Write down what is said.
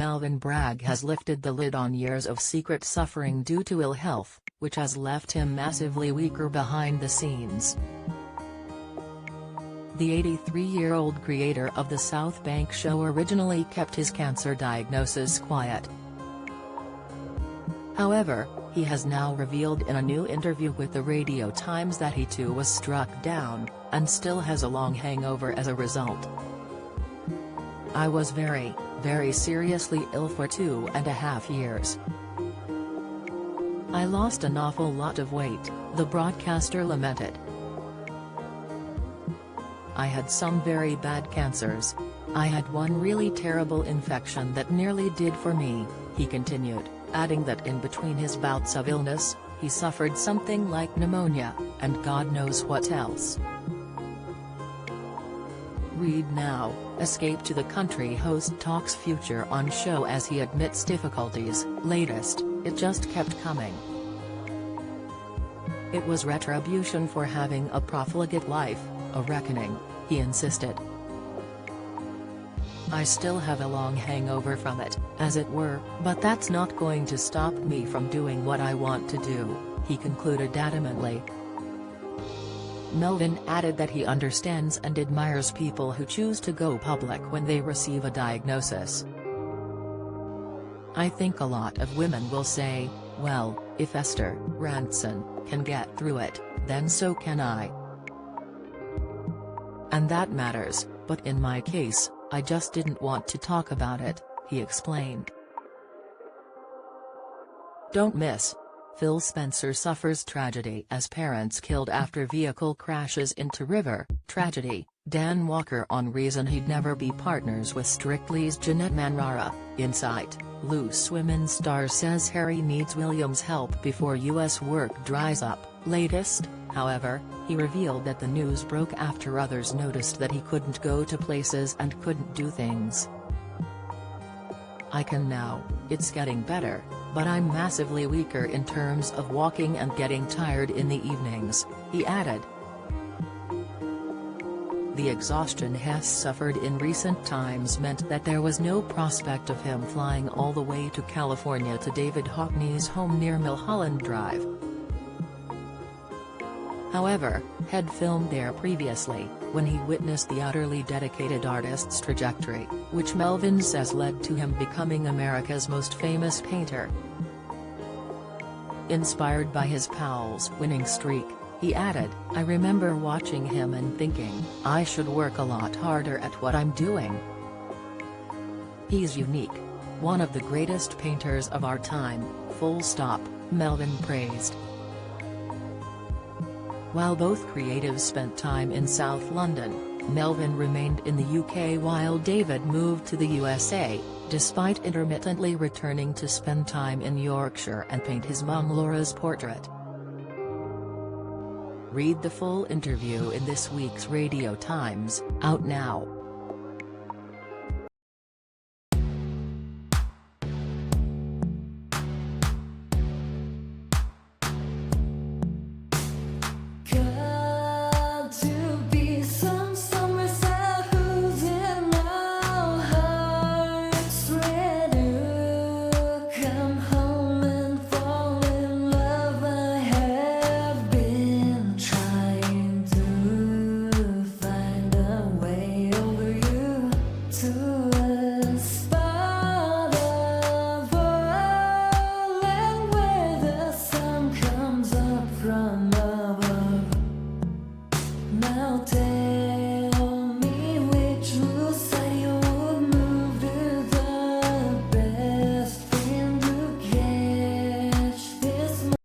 Melvyn Bragg has lifted the lid on years of secret suffering due to ill health, which has left him massively weaker behind the scenes. The 83-year-old creator of the South Bank show originally kept his cancer diagnosis quiet. However, he has now revealed in a new interview with the Radio Times that he too was struck down, and still has a long hangover as a result. "I was very, very seriously ill for 2.5 years. I lost an awful lot of weight," the broadcaster lamented. "I had some very bad cancers. I had one really terrible infection that nearly did for me," he continued, adding that in between his bouts of illness, he suffered something like pneumonia, and God knows what else. Read now, Escape to the Country host talks future on show as he admits difficulties. Latest, it just kept coming. "It was retribution for having a profligate life, a reckoning," he insisted. "I still have a long hangover from it, as it were, but that's not going to stop me from doing what I want to do," he concluded adamantly. Melvyn added that he understands and admires people who choose to go public when they receive a diagnosis. "I think a lot of women will say, well, if Esther Ranson can get through it, then so can I. And that matters, but in my case, I just didn't want to talk about it," he explained. Don't miss: Phil Spencer suffers tragedy as parents killed after vehicle crashes into river. Tragedy, Dan Walker on reason he'd never be partners with Strictly's Jeanette Manrara. Insight, Loose Women star says Harry needs Williams' help before US work dries up. Latest, however, he revealed that the news broke after others noticed that he couldn't go to places and couldn't do things. "I can now, it's getting better, but I'm massively weaker in terms of walking and getting tired in the evenings," he added. The exhaustion Hess suffered in recent times meant that there was no prospect of him flying all the way to California to David Hockney's home near Mulholland Drive. However, had filmed there previously, when he witnessed the utterly dedicated artist's trajectory, which Melvyn says led to him becoming America's most famous painter. Inspired by his pals' winning streak, he added, "I remember watching him and thinking, I should work a lot harder at what I'm doing. He's unique. One of the greatest painters of our time, full stop," Melvyn praised. While both creatives spent time in South London, Melvyn remained in the UK while David moved to the USA, despite intermittently returning to spend time in Yorkshire and paint his mum Laura's portrait. Read the full interview in this week's Radio Times, out now. From